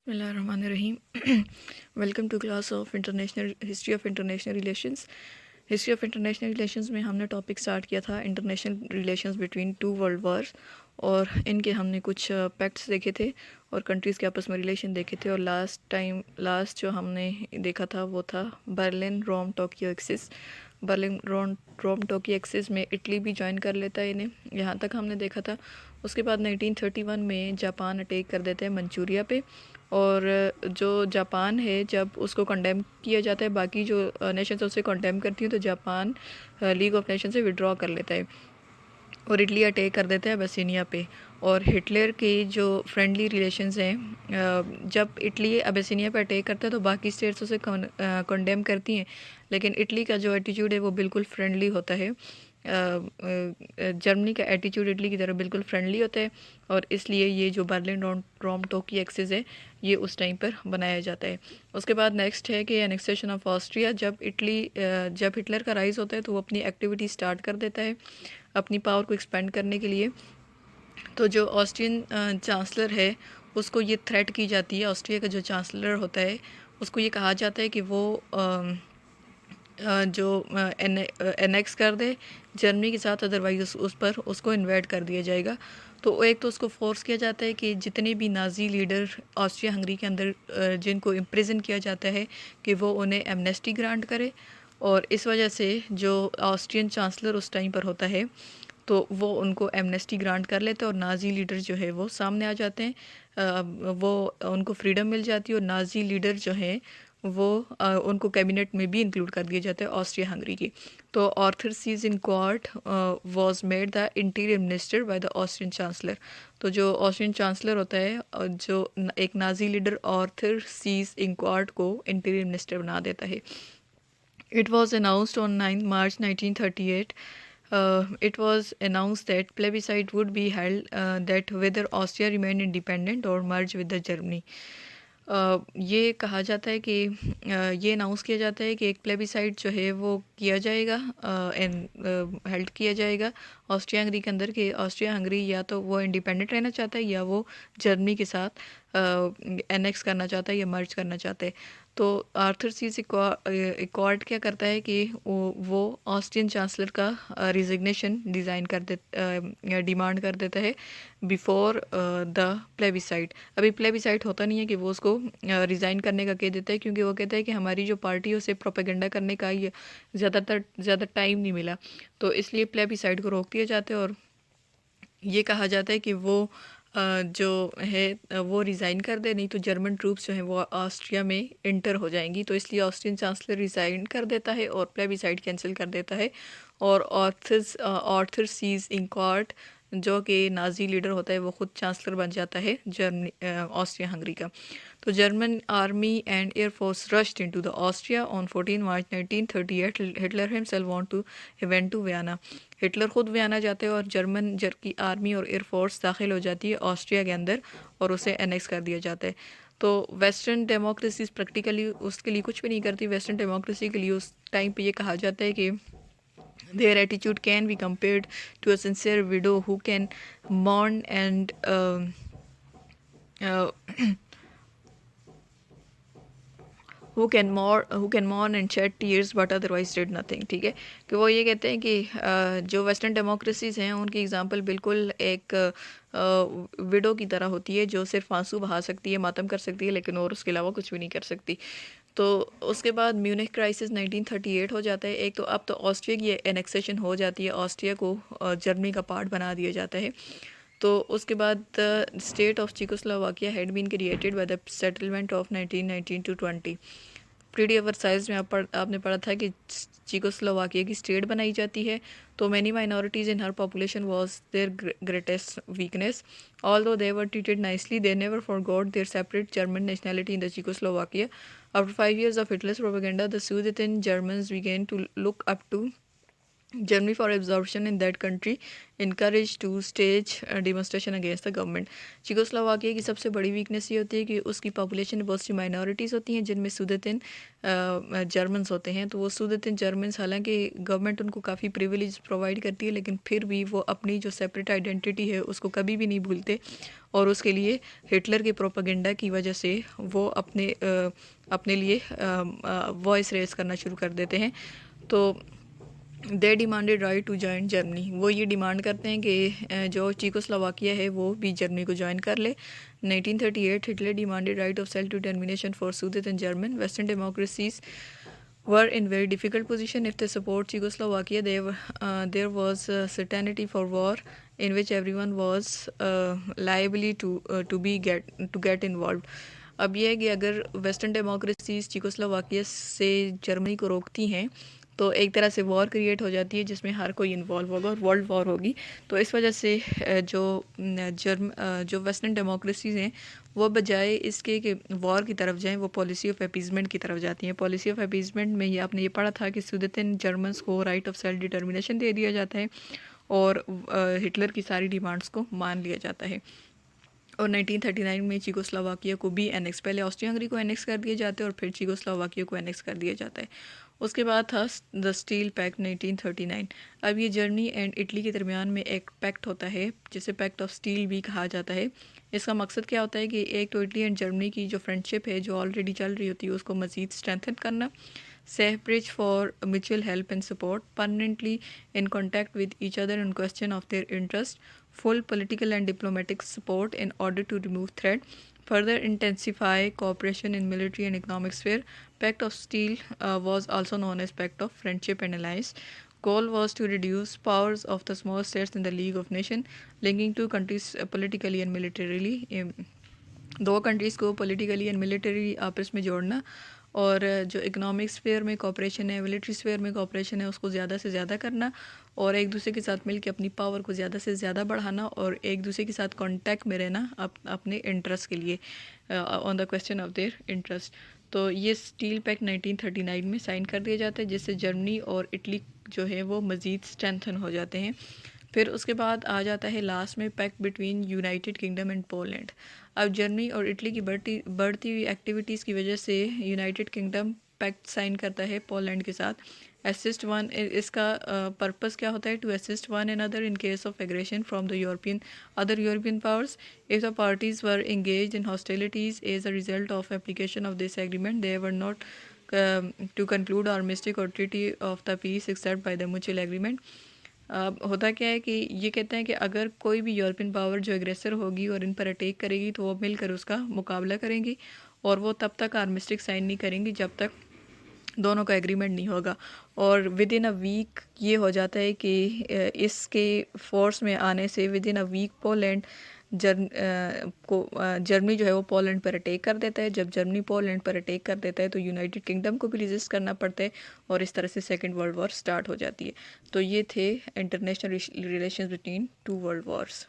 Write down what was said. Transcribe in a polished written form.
बिस्मिल्लाहिर्रहमानिर्रहीम। Welcome to class of international history of international relations. History of international relations में हमने topic start किया था international relations between two world wars, और इनके हमने कुछ पैक्ट्स देखे थे और कंट्रीज़ के आपस में रिलेशन देखे थे। और लास्ट जो हमने देखा था वो था बर्लिन रोम टोक्यो एक्सिस। बर्लिन रोम टोक्यो एक्सिस में इटली भी ज्वाइन कर लेता है इन्हें, यहाँ तक हमने देखा था। उसके बाद 1931 में जापान अटैक कर देते हैं मंचूरिया पे, और जो जापान है जब उसको कंडेम किया जाता है, बाकी जो नेशंस उसे कंडेम करती हैं, तो जापान लीग ऑफ नेशन से विड्रॉ कर लेता है और इटली अटैक कर देता है अबेसिनिया पे। और हिटलर के जो फ्रेंडली रिलेशंस हैं, जब इटली अबेसिनिया पे अटैक करता है तो बाकी स्टेट्स उसे कंडेम करती हैं, लेकिन इटली का जो एटीट्यूड है वो बिल्कुल फ्रेंडली होता है। जर्मनी का एटीट्यूड इटली की तरफ बिल्कुल फ्रेंडली होता है, और इसलिए ये जो बर्लिन रोम टोक्यो एक्सिस है ये उस टाइम पर बनाया जाता है। उसके बाद नेक्स्ट है कि एनेक्सेशन ऑफ ऑस्ट्रिया। जब हिटलर का राइज होता है तो वो अपनी एक्टिविटी स्टार्ट कर देता है अपनी पावर को एक्सपेंड करने के लिए। तो जो ऑस्ट्रियन चांसलर है उसको ये थ्रेट की जाती है, ऑस्ट्रिया का जो चांसलर होता है उसको ये कहा जाता है कि वो जो एनेक्स कर दे जर्मनी के साथ, अदरवाइज उस पर उसको इन्वाइट कर दिया जाएगा। तो एक तो उसको फोर्स किया जाता है कि जितने भी नाजी लीडर ऑस्ट्रिया हंगरी के अंदर जिनको इम्प्रिजन किया जाता है कि वो उन्हें एमनेस्टी ग्रांट करे। और इस वजह से जो ऑस्ट्रियन चांसलर उस टाइम पर होता है तो वो उनको एमनेस्टी ग्रांट कर लेते हैं, और नाजी लीडर जो है वो सामने आ जाते हैं। वो उनको फ्रीडम मिल जाती है, और नाजी लीडर जो हैं वो उनको कैबिनेट में भी इंक्लूड कर दिया जाता है ऑस्ट्रिया हंगरी की। तो Arthur Seyss Inquart was made the interior minister by the Austrian chancellor. तो जो ऑस्ट्रियन चांसलर होता है जो एक Nazi leader Arthur Seyss Inquart को इंटीरियर मिनिस्टर बना देता है। It was announced on 9 March 1938. It was announced that plebiscite would be held, that whether Austria remain independent or merge with the Germany. ये कहा जाता है कि ये अनाउंस किया जाता है कि एक प्लेबिसाइड जो है वो किया जाएगा, हेल्ड किया जाएगा ऑस्ट्रिया हंगरी के अंदर, कि ऑस्ट्रिया हंगरी या तो वो इंडिपेंडेंट रहना चाहता है या वो जर्मनी के साथ एनेक्स करना चाहता है या मर्ज करना चाहता है। तो आर्थर सीज एकॉर्ड क्या करता है कि वो ऑस्ट्रियन चांसलर का रिजिग्नेशन डिमांड कर देता है बिफोर द प्लेबिसाइट। अभी प्लेबिसाइट होता नहीं है कि वो उसको रिज़ाइन करने का कह देता है, क्योंकि वो कहता है कि हमारी जो पार्टी है उसे प्रोपेगेंडा करने का ये ज़्यादा टाइम नहीं मिला, तो इसलिए प्लेबिसाइट को रोक दिया जाता है। और ये कहा जाता है कि वो जो है वो रिज़ाइन कर दे, नहीं तो जर्मन ट्रूप्स जो हैं वो ऑस्ट्रिया में इंटर हो जाएंगी। तो इसलिए ऑस्ट्रियन चांसलर रिज़ाइन कर देता है और प्लेबिसाइड कैंसिल कर देता है, और आर्थर सीज इंकॉर्ट जो कि नाजी लीडर होता है वो खुद चांसलर बन जाता है जर्मनी ऑस्ट्रिया हंगरी का। तो German army and air force rushed into the Austria on 14 March 1938। Hitler himself want to event to Vienna. Hitler खुद वियना जाते हैं और जर्मन की आर्मी और एयरफोर्स दाखिल हो जाती है ऑस्ट्रिया के अंदर और उसे एनेक्स कर दिया जाता है। तो वेस्टर्न डेमोक्रेसीज प्रैक्टिकली उसके लिए कुछ भी नहीं करती। वेस्टर्न डेमोक्रेसी के लिए उस टाइम पे ये कहा जाता है कि their attitude can be compared to a sincere widow who can mourn and uh, who can mourn and shed tears but otherwise did nothing। ठीक है, कि वो ये कहते हैं कि जो वेस्टर्न डेमोक्रेसीज हैं उनकी एग्जांपल बिल्कुल एक विडो की तरह होती है जो सिर्फ आंसू बहा सकती है, मातम कर सकती है, लेकिन और उसके अलावा कुछ भी नहीं कर सकती। तो उसके बाद म्यूनिख क्राइसिस 1938 हो जाता है। एक तो अब तो ऑस्ट्रिया की एनेक्सेशन हो जाती है, ऑस्ट्रिया को जर्मनी का पार्ट बना दिया जाता है। तो उसके बाद state of Czechoslovakia had been created by the settlement of 1919 to 20। Treaty of Versailles में आपने पढ़ा था कि चिकोस्लोवाकिया की स्टेट बनाई जाती है। तो many minorities in her population was their greatest weakness. Although they were treated nicely, they never forgot their separate German nationality in the Czechoslovakia. After 5 years of Hitler's propaganda, the Sudeten Germans began to look up to Germany for absorption in that country encouraged to stage demonstration against the government। Czechoslovakia की सबसे बड़ी weakness ये होती है कि उसकी population में बहुत सी माइनॉरिटीज़ होती हैं जिनमें सुदेतिन जर्मन्स होते हैं। तो वो सुदेतिन जर्मन्स, हालांकि गवर्नमेंट उनको काफ़ी प्रिविलेज प्रोवाइड करती है, लेकिन फिर भी वो अपनी जो सेपरेट आइडेंटिटी है उसको कभी भी नहीं भूलते, और उसके लिए हिटलर के प्रोपेगेंडा की वजह से वो अपने लिए वॉइस रेस करना शुरू कर देते हैं। तो they demanded right to join Germany. वो ये डिमांड करते हैं कि जो चीकोस्लोवाकिया है वो भी जर्मनी को ज्वाइन कर ले। 1938 Hitler demanded right of self determination for Sudeten German. Western democracies were in very difficult position. If they support Czechoslovakia, there was certainty for war in which everyone was liable to get involved. अब यह है कि अगर western democracies Czechoslovakia से Germany को रोकती हैं तो एक तरह से वॉर क्रिएट हो जाती है जिसमें हर कोई इन्वॉल्व होगा और वर्ल्ड वॉर होगी। तो इस वजह से जो वेस्टर्न डेमोक्रेसीज़ हैं वो बजाय इसके कि वॉर की तरफ जाएं वो पॉलिसी ऑफ अपीजमेंट की तरफ जाती हैं। पॉलिसी ऑफ अपीजमेंट में ये आपने ये पढ़ा था कि सुदेतन जर्मन्स को राइट ऑफ सेल्फ डिटर्मिनेशन दे दिया जाता है और हिटलर की सारी डिमांड्स को मान लिया जाता है। और 1939 में चिकोस्लोवाकिया को भी एनेक्स, पहले ऑस्ट्रिया हंगरी को एनेक्स कर दिए जाते हैं और फिर चिकोस्लोवाकिया को एनेक्स कर दिया जाता है। उसके बाद था द स्टील पैक्ट 1939। अब ये जर्मनी एंड इटली के दरमियान में एक पैक्ट होता है जिसे पैक्ट ऑफ स्टील भी कहा जाता है। इसका मकसद क्या होता है कि एक तो इटली एंड जर्मनी की जो फ्रेंडशिप है जो ऑलरेडी चल रही होती है उसको मज़ीद स्ट्रेंथन करना, safe bridge for mutual help and support, permanently in contact with each other in question of their interest, full political and diplomatic support in order to remove threat, further intensify cooperation in military and economic sphere. Pact of Steel was also known as Pact of Friendship and Alliance. Goal was to reduce powers of the small states in the League of Nations, linking two countries politically and militarily. दो countries को politically and military आपस में जोड़ना, और जो economic sphere में cooperation है, military sphere में कोऑपरेशन है, उसको ज़्यादा से ज़्यादा करना और एक दूसरे के साथ मिलकर अपनी पावर को ज़्यादा से ज़्यादा बढ़ाना और एक दूसरे के साथ कांटेक्ट में रहना अपने इंटरेस्ट के लिए, on the question of their interest. तो ये स्टील पैक्ट 1939 में साइन कर दिया जाता है जिससे जर्मनी और इटली जो है वो मज़ीद स्ट्रेंथन हो जाते हैं। फिर उसके बाद आ जाता है लास्ट में pact between United Kingdom and Poland. अब जर्मनी और इटली की बढ़ती हुई एक्टिविटीज़ की वजह से यूनाइटेड किंगडम पैक्ट साइन करता है पोलैंड के साथ। असिस्ट वन, इसका पर्पस क्या होता है? To assist one and other in case of aggression from the other European powers if the parties were engaged in hostilities as a result of application of this agreement they were not to conclude armistice और treaty of the peace except by the mutual agreement. होता क्या है कि ये कहते हैं कि अगर कोई भी यूरोपियन पावर जो एग्रेसर होगी और इन पर अटैक करेगी तो वो मिलकर उसका मुकाबला करेंगी और वो तब तक आर्मिस्टिक साइन नहीं करेंगी जब तक दोनों का एग्रीमेंट नहीं होगा। और विद इन अ वीक ये हो जाता है कि इसके फोर्स में आने से within a week Poland Germany जो है वो पोलैंड पर अटैक कर देता है। जब जर्मनी पोलैंड पर अटैक कर देता है तो यूनाइटेड किंगडम को भी रेजिस्ट करना पड़ता है और इस तरह से सेकेंड वर्ल्ड वॉर स्टार्ट हो जाती है। तो ये थे international relations between two world Wars.